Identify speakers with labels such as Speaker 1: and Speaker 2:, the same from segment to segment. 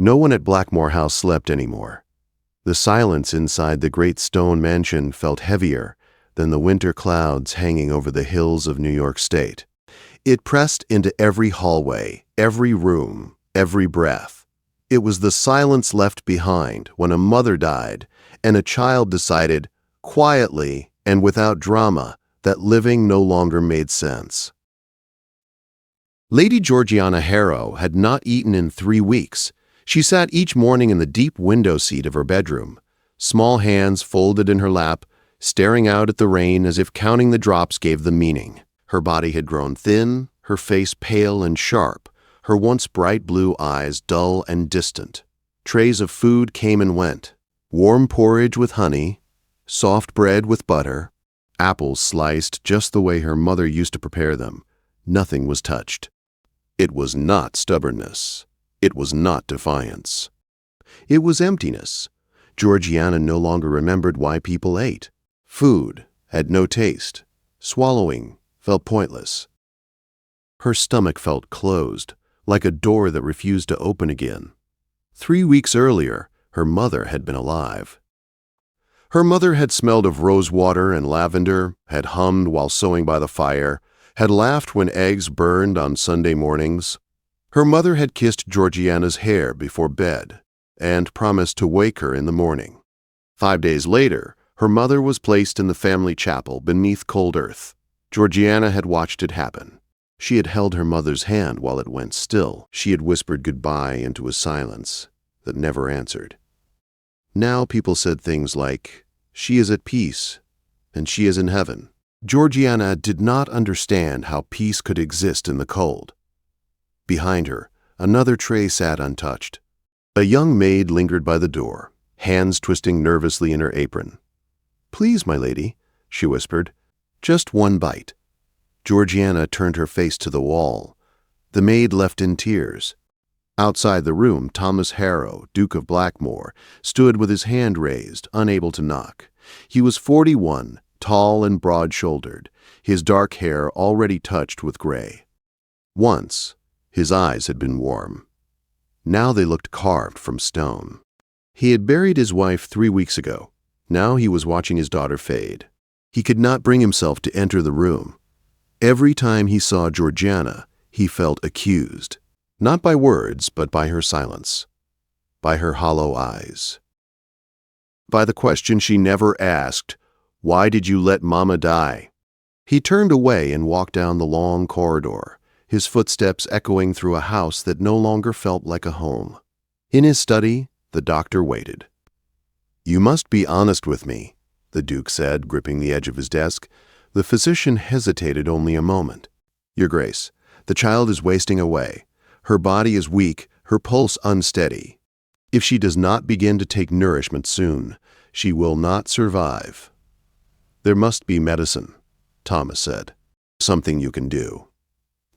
Speaker 1: No one at Blackmore House slept anymore. The silence inside the great stone mansion felt heavier than the winter clouds hanging over the hills of New York State. It pressed into every hallway, every room, every breath. It was the silence left behind when a mother died and a child decided, quietly and without drama, that living no longer made sense. Lady Georgiana Harrow had not eaten in 3 weeks. She sat each morning in the deep window seat of her bedroom, small hands folded in her lap, staring out at the rain as if counting the drops gave them meaning. Her body had grown thin, her face pale and sharp, her once bright blue eyes dull and distant. Trays of food came and went. Warm porridge with honey, soft bread with butter, apples sliced just the way her mother used to prepare them. Nothing was touched. It was not stubbornness. It was not defiance. It was emptiness. Georgiana no longer remembered why people ate. Food had no taste. Swallowing felt pointless. Her stomach felt closed, like a door that refused to open again. 3 weeks earlier, her mother had been alive. Her mother had smelled of rose water and lavender, had hummed while sewing by the fire, had laughed when eggs burned on Sunday mornings. Her mother had kissed Georgiana's hair before bed and promised to wake her in the morning. 5 days later, her mother was placed in the family chapel beneath cold earth. Georgiana had watched it happen. She had held her mother's hand while it went still. She had whispered goodbye into a silence that never answered. Now people said things like, "She is at peace," and "she is in heaven." Georgiana did not understand how peace could exist in the cold. Behind her, another tray sat untouched. A young maid lingered by the door, hands twisting nervously in her apron. "Please, my lady," she whispered, "just one bite." Georgiana turned her face to the wall. The maid left in tears. Outside the room, Thomas Harrow, Duke of Blackmore, stood with his hand raised, unable to knock. He was 41, tall and broad-shouldered, his dark hair already touched with gray. Once, his eyes had been warm. Now they looked carved from stone. He had buried his wife 3 weeks ago. Now he was watching his daughter fade. He could not bring himself to enter the room. Every time he saw Georgiana, he felt accused, not by words, but by her silence, by her hollow eyes, by the question she never asked, "Why did you let Mama die?" He turned away and walked down the long corridor, his footsteps echoing through a house that no longer felt like a home. In his study, the doctor waited. "You must be honest with me," the Duke said, gripping the edge of his desk. The physician hesitated only a moment. "Your Grace, the child is wasting away. Her body is weak, her pulse unsteady. If she does not begin to take nourishment soon, she will not survive." "There must be medicine," Thomas said. "Something you can do."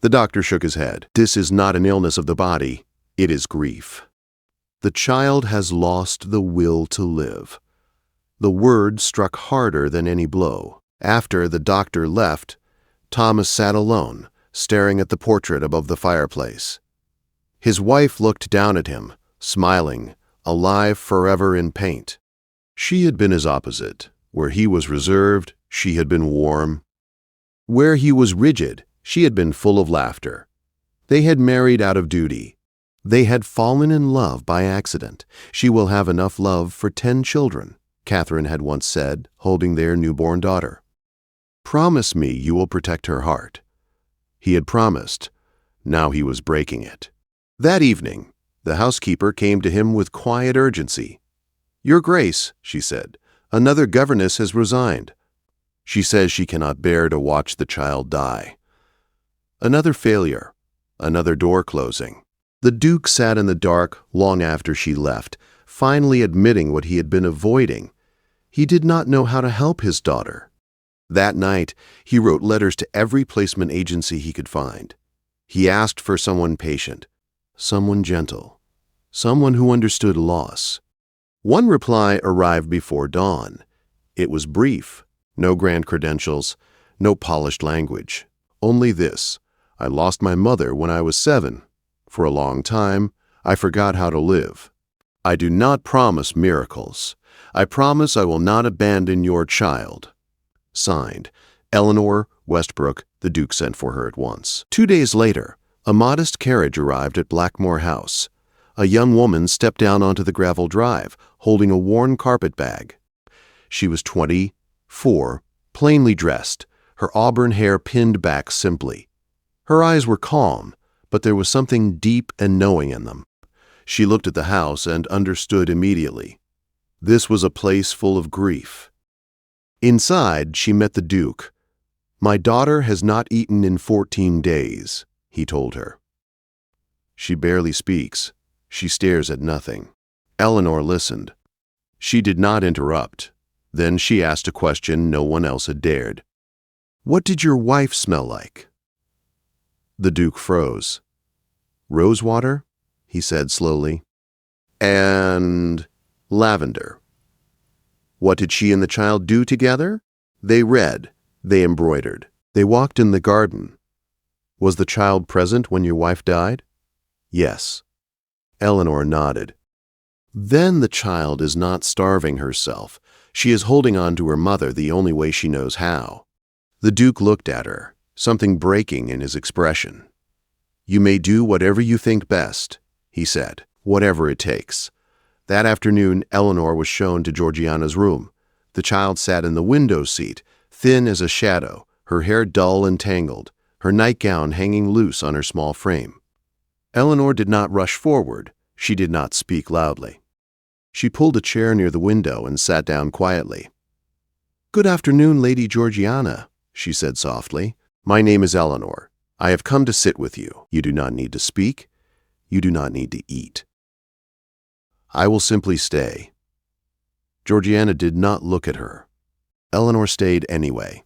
Speaker 1: The doctor shook his head. "This is not an illness of the body. It is grief. The child has lost the will to live." The word struck harder than any blow. After the doctor left, Thomas sat alone, staring at the portrait above the fireplace. His wife looked down at him, smiling, alive forever in paint. She had been his opposite. Where he was reserved, she had been warm. Where he was rigid, she had been full of laughter. They had married out of duty. They had fallen in love by accident. "She will have enough love for 10 children, Catherine had once said, holding their newborn daughter. "Promise me you will protect her heart." He had promised. Now he was breaking it. That evening, the housekeeper came to him with quiet urgency. "Your Grace," she said, "another governess has resigned. She says she cannot bear to watch the child die." Another failure, another door closing. The Duke sat in the dark long after she left, finally admitting what he had been avoiding. He did not know how to help his daughter. That night, he wrote letters to every placement agency he could find. He asked for someone patient, someone gentle, someone who understood loss. One reply arrived before dawn. It was brief, no grand credentials, no polished language. Only this: "I lost my mother when I was 7. For a long time, I forgot how to live. I do not promise miracles. I promise I will not abandon your child. Signed, Eleanor Westbrook. The Duke sent for her at once. 2 days later, a modest carriage arrived at Blackmore House. A young woman stepped down onto the gravel drive, holding a worn carpet bag. She was 24, plainly dressed, her auburn hair pinned back simply. Her eyes were calm, but there was something deep and knowing in them. She looked at the house and understood immediately. This was a place full of grief. Inside, she met the Duke. "My daughter has not eaten in 14 days, he told her. She barely speaks. She stares at nothing. Eleanor listened. She did not interrupt. Then she asked a question no one else had dared. "What did your wife smell like?" The Duke froze. "Rosewater," he said slowly. "And lavender." "What did she and the child do together?" "They read. They embroidered. They walked in the garden." "Was the child present when your wife died?" "Yes." Eleanor nodded. "Then the child is not starving herself. She is holding on to her mother the only way she knows how." The Duke looked at her, something breaking in his expression. "You may do whatever you think best," he said, "whatever it takes." That afternoon, Eleanor was shown to Georgiana's room. The child sat in the window seat, thin as a shadow, her hair dull and tangled, her nightgown hanging loose on her small frame. Eleanor did not rush forward. She did not speak loudly. She pulled a chair near the window and sat down quietly. "Good afternoon, Lady Georgiana," she said softly. "My name is Eleanor. I have come to sit with you. You do not need to speak. You do not need to eat. I will simply stay." Georgiana did not look at her. Eleanor stayed anyway.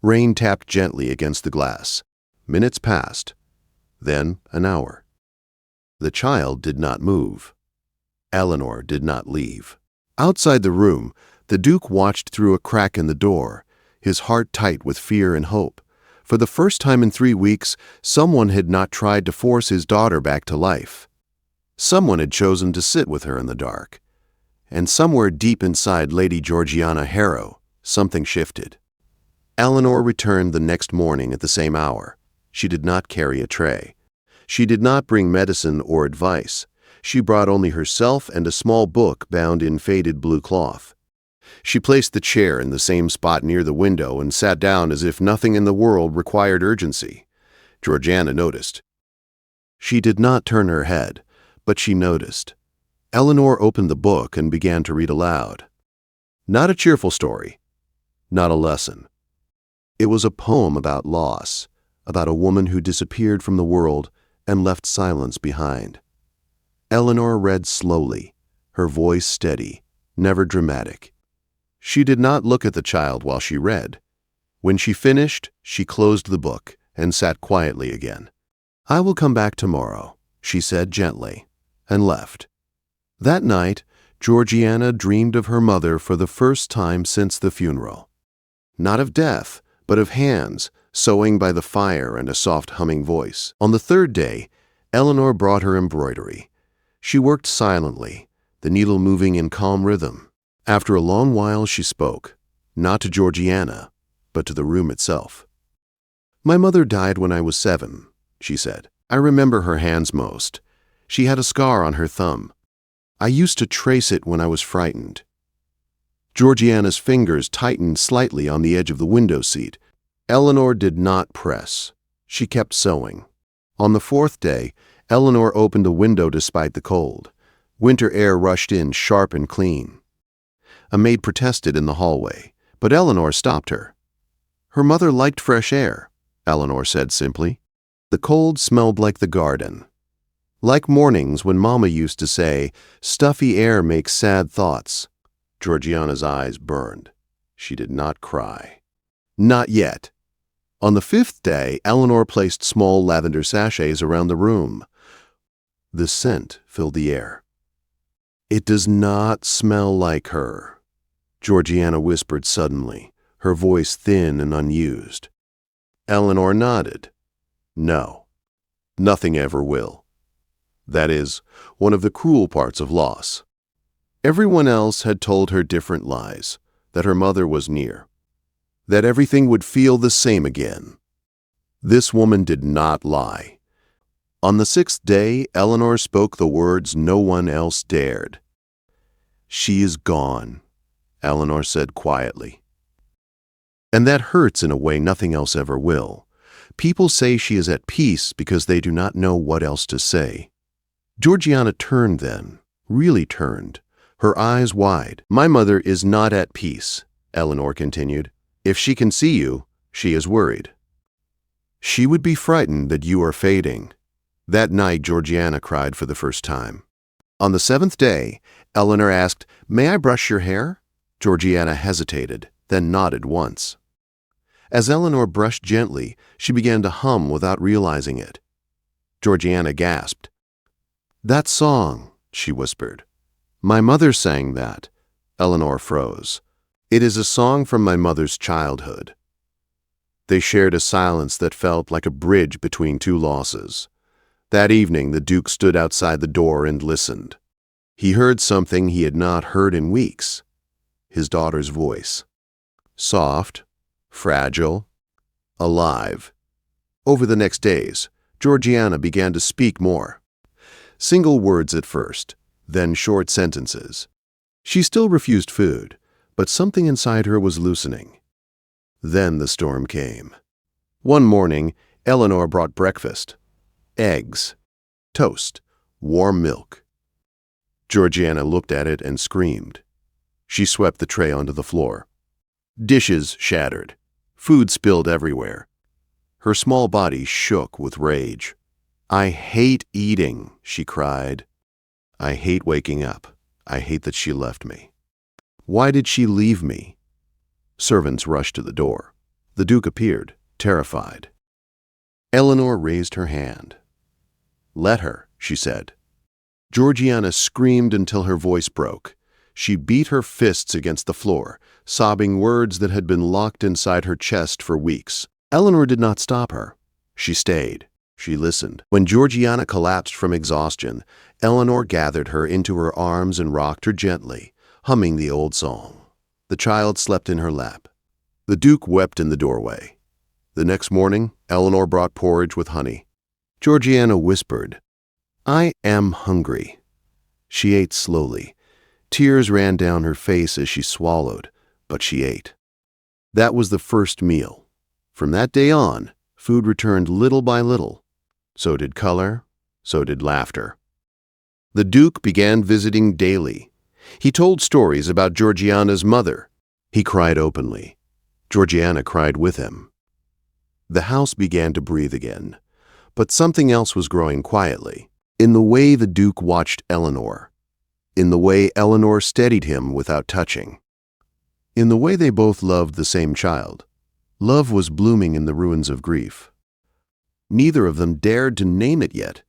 Speaker 1: Rain tapped gently against the glass. Minutes passed. Then an hour. The child did not move. Eleanor did not leave. Outside the room, the Duke watched through a crack in the door, his heart tight with fear and hope. For the first time in 3 weeks, someone had not tried to force his daughter back to life. Someone had chosen to sit with her in the dark. And somewhere deep inside Lady Georgiana Harrow, something shifted. Eleanor returned the next morning at the same hour. She did not carry a tray. She did not bring medicine or advice. She brought only herself and a small book bound in faded blue cloth. She placed the chair in the same spot near the window and sat down as if nothing in the world required urgency. Georgiana noticed. She did not turn her head, but she noticed. Eleanor opened the book and began to read aloud. Not a cheerful story, not a lesson. It was a poem about loss, about a woman who disappeared from the world and left silence behind. Eleanor read slowly, her voice steady, never dramatic. She did not look at the child while she read. When she finished, she closed the book and sat quietly again. "I will come back tomorrow," she said gently, and left. That night, Georgiana dreamed of her mother for the first time since the funeral. Not of death, but of hands, sewing by the fire and a soft humming voice. On the third day, Eleanor brought her embroidery. She worked silently, the needle moving in calm rhythm. After a long while she spoke, not to Georgiana, but to the room itself. "My mother died when I was 7, she said. "I remember her hands most. She had a scar on her thumb. I used to trace it when I was frightened." Georgiana's fingers tightened slightly on the edge of the window seat. Eleanor did not press. She kept sewing. On the 4th day, Eleanor opened a window despite the cold. Winter air rushed in sharp and clean. A maid protested in the hallway, but Eleanor stopped her. "Her mother liked fresh air," Eleanor said simply. The cold smelled like the garden. Like mornings when Mama used to say, "Stuffy air makes sad thoughts." Georgiana's eyes burned. She did not cry. Not yet. On the 5th day, Eleanor placed small lavender sachets around the room. The scent filled the air. "It does not smell like her," Georgiana whispered suddenly, her voice thin and unused. Eleanor nodded. "No, nothing ever will." That is, one of the cruel parts of loss. Everyone else had told her different lies, that her mother was near, that everything would feel the same again. This woman did not lie. On the 6th day, Eleanor spoke the words no one else dared. "She is gone," Eleanor said quietly. And that hurts in a way nothing else ever will. People say she is at peace because they do not know what else to say. Georgiana turned then, really turned, her eyes wide. "My mother is not at peace," Eleanor continued. "If she can see you, she is worried. She would be frightened that you are fading." That night, Georgiana cried for the first time. On the 7th day, Eleanor asked, "May I brush your hair?" Georgiana hesitated, then nodded once. As Eleanor brushed gently, she began to hum without realizing it. Georgiana gasped. "That song," she whispered. "My mother sang that." Eleanor froze. "It is a song from my mother's childhood." They shared a silence that felt like a bridge between two losses. That evening, the Duke stood outside the door and listened. He heard something he had not heard in weeks. His daughter's voice. Soft, fragile, alive. Over the next days, Georgiana began to speak more. Single words at first, then short sentences. She still refused food, but something inside her was loosening. Then the storm came. One morning, Eleanor brought breakfast. Eggs, toast, warm milk. Georgiana looked at it and screamed. She swept the tray onto the floor. Dishes shattered. Food spilled everywhere. Her small body shook with rage. "I hate eating," she cried. "I hate waking up. I hate that she left me. Why did she leave me?" Servants rushed to the door. The Duke appeared, terrified. Eleanor raised her hand. "Let her," she said. Georgiana screamed until her voice broke. She beat her fists against the floor, sobbing words that had been locked inside her chest for weeks. Eleanor did not stop her. She stayed. She listened. When Georgiana collapsed from exhaustion, Eleanor gathered her into her arms and rocked her gently, humming the old song. The child slept in her lap. The Duke wept in the doorway. The next morning, Eleanor brought porridge with honey. Georgiana whispered, "I am hungry." She ate slowly. Tears ran down her face as she swallowed, but she ate. That was the first meal. From that day on, food returned little by little. So did color, so did laughter. The Duke began visiting daily. He told stories about Georgiana's mother. He cried openly. Georgiana cried with him. The house began to breathe again. But something else was growing quietly, in the way the Duke watched Eleanor, in the way Eleanor steadied him without touching, in the way they both loved the same child. Love was blooming in the ruins of grief. Neither of them dared to name it yet.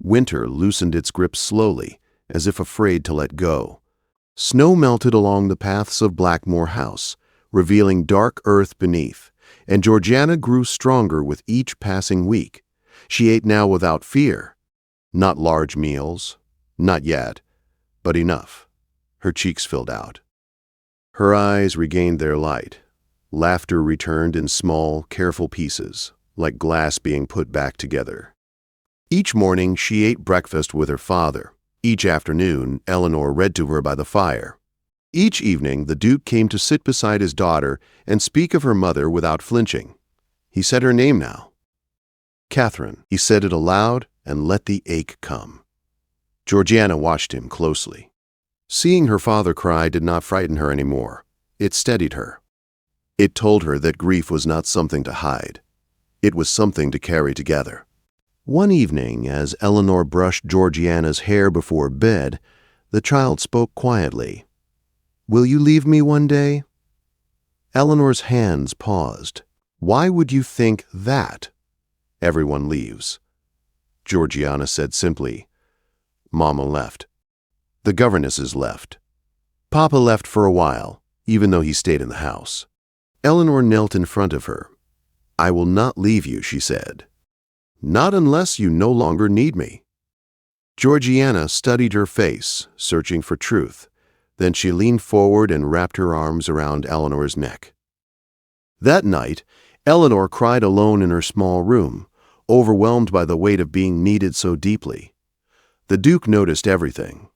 Speaker 1: Winter loosened its grip slowly, as if afraid to let go. Snow melted along the paths of Blackmore House, revealing dark earth beneath, and Georgiana grew stronger with each passing week. She ate now without fear. Not large meals, not yet, but enough. Her cheeks filled out. Her eyes regained their light. Laughter returned in small, careful pieces, like glass being put back together. Each morning she ate breakfast with her father. Each afternoon, Eleanor read to her by the fire. Each evening, the Duke came to sit beside his daughter and speak of her mother without flinching. He said her name now. Catherine. He said it aloud and let the ache come. Georgiana watched him closely. Seeing her father cry did not frighten her anymore. It steadied her. It told her that grief was not something to hide. It was something to carry together. One evening, as Eleanor brushed Georgiana's hair before bed, the child spoke quietly. "Will you leave me one day?" Eleanor's hands paused. "Why would you think that?" "Everyone leaves." Georgiana said simply, "Mama left. The governesses left. Papa left for a while, even though he stayed in the house." Eleanor knelt in front of her. "I will not leave you," she said. "Not unless you no longer need me." Georgiana studied her face, searching for truth. Then she leaned forward and wrapped her arms around Eleanor's neck. That night, Eleanor cried alone in her small room, overwhelmed by the weight of being needed so deeply. The Duke noticed everything.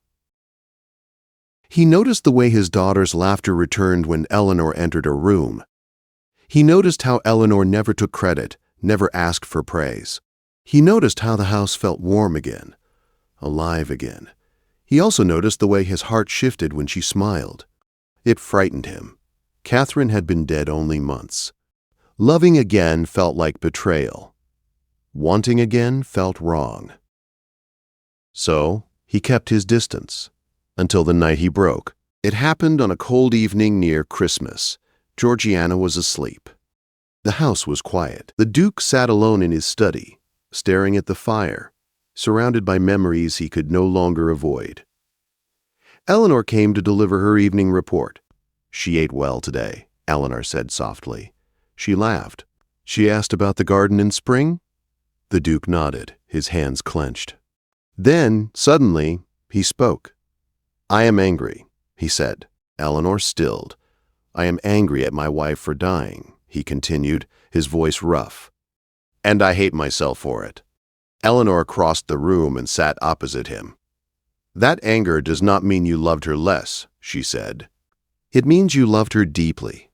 Speaker 1: He noticed the way his daughter's laughter returned when Eleanor entered her room. He noticed how Eleanor never took credit, never asked for praise. He noticed how the house felt warm again, alive again. He also noticed the way his heart shifted when she smiled. It frightened him. Catherine had been dead only months. Loving again felt like betrayal. Wanting again felt wrong. So, he kept his distance, until the night he broke. It happened on a cold evening near Christmas. Georgiana was asleep. The house was quiet. The Duke sat alone in his study, staring at the fire, surrounded by memories he could no longer avoid. Eleanor came to deliver her evening report. "She ate well today," Eleanor said softly. She laughed. "She asked about the garden in spring?" The Duke nodded, his hands clenched. Then, suddenly, he spoke. "I am angry," he said. Eleanor stilled. "I am angry at my wife for dying," he continued, his voice rough. "And I hate myself for it." Eleanor crossed the room and sat opposite him. "That anger does not mean you loved her less," she said. "It means you loved her deeply."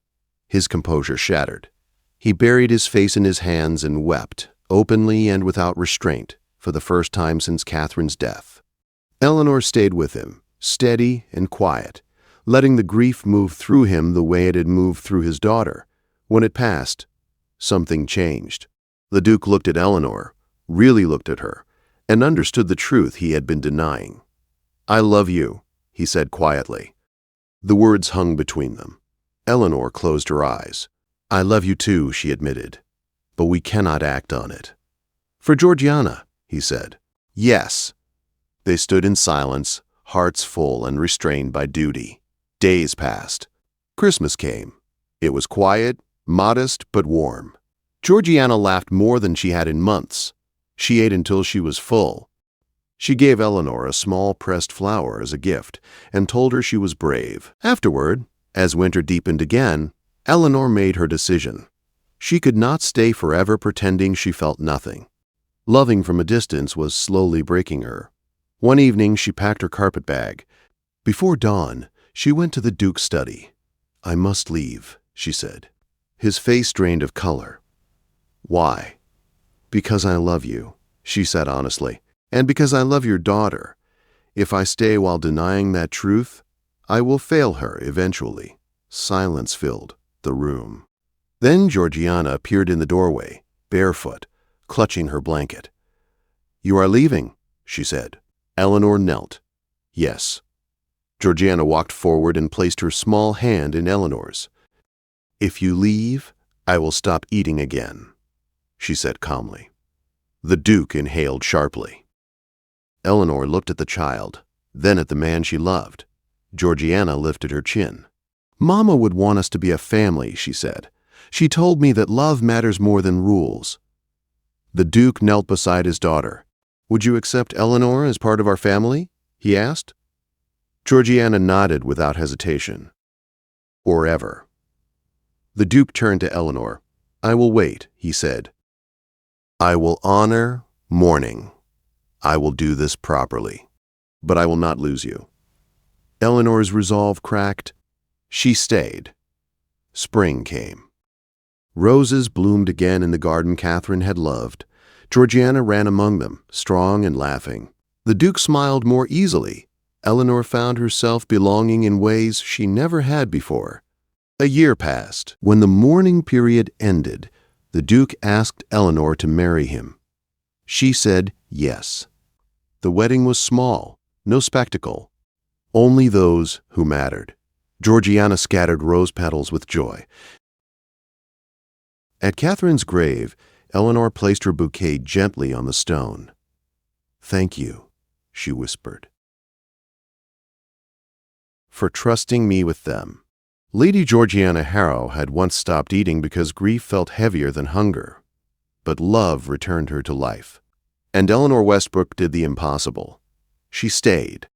Speaker 1: His composure shattered. He buried his face in his hands and wept, openly and without restraint, for the first time since Catherine's death. Eleanor stayed with him, steady and quiet, letting the grief move through him the way it had moved through his daughter. When it passed, something changed. The Duke looked at Eleanor, really looked at her, and understood the truth he had been denying. "I love you," he said quietly. The words hung between them. Eleanor closed her eyes. "I love you too," she admitted, "but we cannot act on it." "For Georgiana," he said. "Yes." They stood in silence, hearts full and restrained by duty. Days passed. Christmas came. It was quiet, modest, but warm. Georgiana laughed more than she had in months. She ate until she was full. She gave Eleanor a small pressed flower as a gift and told her she was brave. Afterward, as winter deepened again, Eleanor made her decision. She could not stay forever pretending she felt nothing. Loving from a distance was slowly breaking her. One evening, she packed her carpet bag. Before dawn, she went to the Duke's study. "I must leave," she said. His face drained of color. "Why?" "Because I love you," she said honestly, "and because I love your daughter. If I stay while denying that truth, I will fail her eventually." Silence filled the room. Then Georgiana appeared in the doorway, barefoot, clutching her blanket. "You are leaving," she said. Eleanor knelt. "Yes." Georgiana walked forward and placed her small hand in Eleanor's. "If you leave, I will stop eating again," she said calmly. The Duke inhaled sharply. Eleanor looked at the child, then at the man she loved. Georgiana lifted her chin. "Mama would want us to be a family," she said. "She told me that love matters more than rules." The Duke knelt beside his daughter. "Would you accept Eleanor as part of our family?" he asked. Georgiana nodded without hesitation. "Or ever." The Duke turned to Eleanor. "I will wait," he said. "I will honor mourning. I will do this properly, but I will not lose you." Eleanor's resolve cracked. She stayed. Spring came. Roses bloomed again in the garden Catherine had loved. Georgiana ran among them, strong and laughing. The Duke smiled more easily. Eleanor found herself belonging in ways she never had before. A year passed. When the mourning period ended, the Duke asked Eleanor to marry him. She said yes. The wedding was small, no spectacle, only those who mattered. Georgiana scattered rose petals with joy. At Catherine's grave, Eleanor placed her bouquet gently on the stone. "Thank you," she whispered, "for trusting me with them." Lady Georgiana Harrow had once stopped eating because grief felt heavier than hunger. But love returned her to life. And Eleanor Westbrook did the impossible. She stayed.